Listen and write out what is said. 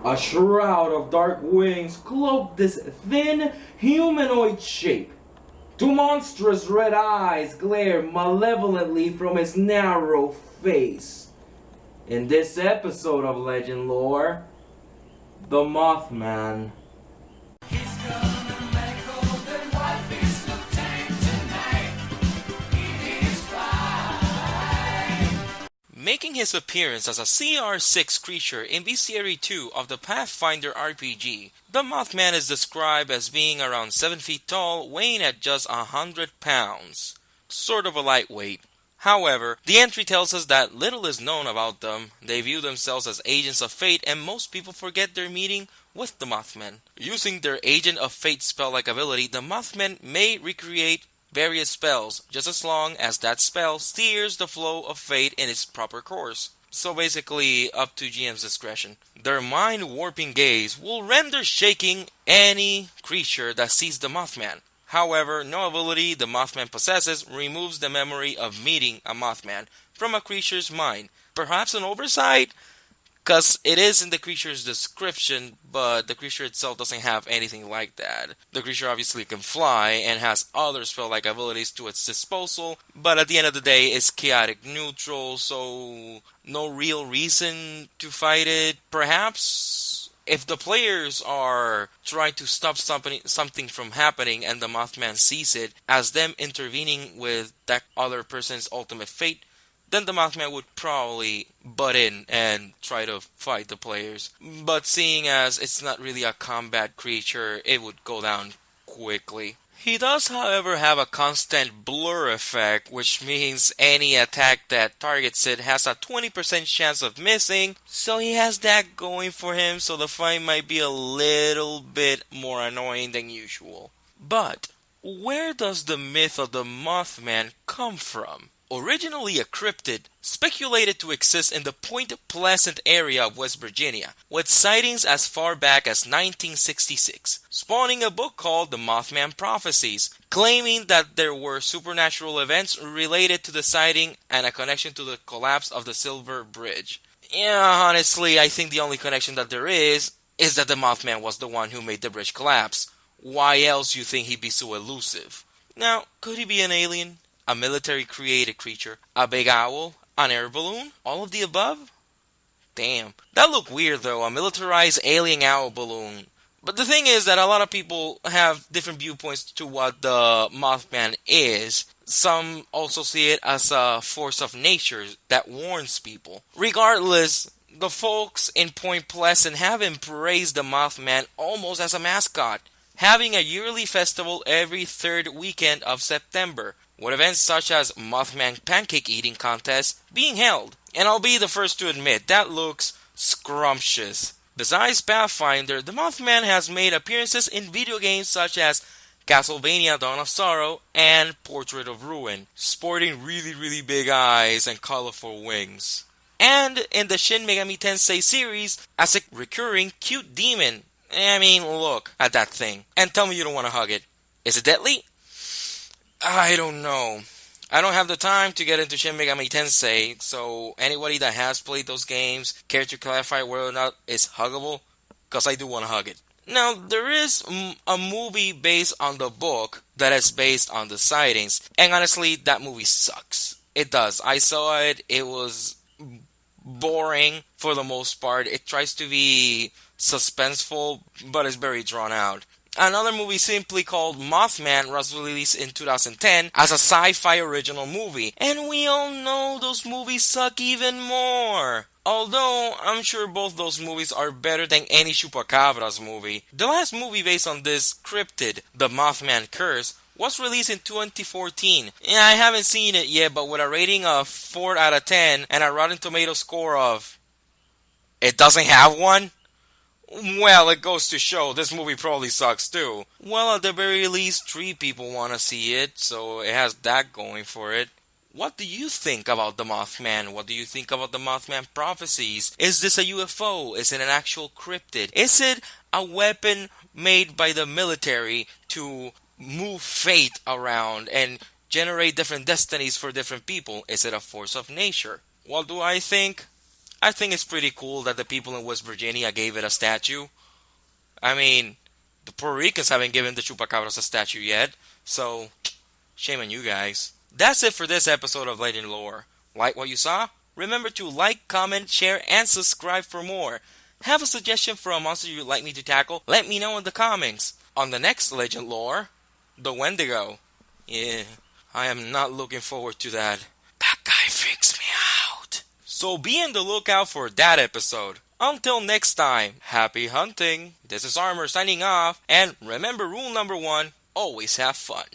A shroud of dark wings cloaked this thin, humanoid shape. Two monstrous red eyes glare malevolently from its narrow face. In this episode of Legend Lore, the Mothman. Making his appearance as a CR6 creature in Bestiary 2 of the Pathfinder RPG, the Mothman is described as being around 7 feet tall, weighing at just 100 pounds. Sort of a lightweight. However, the entry tells us that little is known about them. They view themselves as agents of fate, and most people forget their meeting with the Mothman. Using their Agent of Fate spell-like ability, the Mothman may recreate various spells, just as long as that spell steers the flow of fate in its proper course. So basically, up to GM's discretion. Their mind-warping gaze will render shaking any creature that sees the Mothman. However, no ability the Mothman possesses removes the memory of meeting a Mothman from a creature's mind. Perhaps an oversight? Because it is in the creature's description, but the creature itself doesn't have anything like that. The creature obviously can fly and has other spell-like abilities to its disposal, but at the end of the day, it's chaotic neutral, so no real reason to fight it. Perhaps if the players are trying to stop something from happening and the Mothman sees it as them intervening with that other person's ultimate fate, then the Mothman would probably butt in and try to fight the players. But seeing as it's not really a combat creature, it would go down quickly. He does, however, have a constant blur effect, which means any attack that targets it has a 20% chance of missing, so he has that going for him, so the fight might be a little bit more annoying than usual. But where does the myth of the Mothman come from? Originally a cryptid, speculated to exist in the Point Pleasant area of West Virginia, with sightings as far back as 1966, spawning a book called The Mothman Prophecies, claiming that there were supernatural events related to the sighting and a connection to the collapse of the Silver Bridge. Yeah, honestly, I think the only connection that there is that the Mothman was the one who made the bridge collapse. Why else you think he'd be so elusive? Now, could he be an alien? A military created creature, a big owl, an air balloon, all of the above? Damn. That looked weird though, a militarized alien owl balloon. But the thing is that a lot of people have different viewpoints to what the Mothman is. Some also see it as a force of nature that warns people. Regardless, the folks in Point Pleasant have embraced the Mothman almost as a mascot, having a yearly festival every third weekend of September, with events such as Mothman Pancake Eating Contest being held. And I'll be the first to admit, that looks scrumptious. Besides Pathfinder, the Mothman has made appearances in video games such as Castlevania Dawn of Sorrow and Portrait of Ruin, sporting really big eyes and colorful wings. And in the Shin Megami Tensei series as a recurring cute demon. I mean, look at that thing and tell me you don't want to hug it. Is it deadly? I don't know. I don't have the time to get into Shin Megami Tensei, so anybody that has played those games, care to clarify whether or not it's huggable? Because I do want to hug it. Now, there is a movie based on the book that is based on the sightings, and honestly, that movie sucks. It does. I saw it, it was boring for the most part. It tries to be suspenseful, but it's very drawn out. Another movie simply called Mothman was released in 2010 as a sci-fi original movie, and we all know those movies suck even more. Although, I'm sure both those movies are better than any Chupacabras movie. The last movie based on this cryptid, The Mothman Curse, was released in 2014. Yeah, I haven't seen it yet, but with a rating of 4 out of 10 and a Rotten Tomatoes score of... It doesn't have one? Well, it goes to show this movie probably sucks too. Well, at the very least, 3 people want to see it, so it has that going for it. What do you think about the Mothman? What do you think about the Mothman prophecies? Is this a UFO? Is it an actual cryptid? Is it a weapon made by the military to move fate around and generate different destinies for different people? Is it a force of nature? What do I think? I think it's pretty cool that the people in West Virginia gave it a statue. I mean, the Puerto Ricans haven't given the Chupacabras a statue yet, so shame on you guys. That's it for this episode of Legend Lore. Like what you saw? Remember to like, comment, share, and subscribe for more. Have a suggestion for a monster you'd like me to tackle? Let me know in the comments. On the next Legend Lore, the Wendigo. Yeah, I am not looking forward to that. That guy freaks me out. So be on the lookout for that episode. Until next time, happy hunting. This is ARMR signing off, and remember rule number 1, always have fun.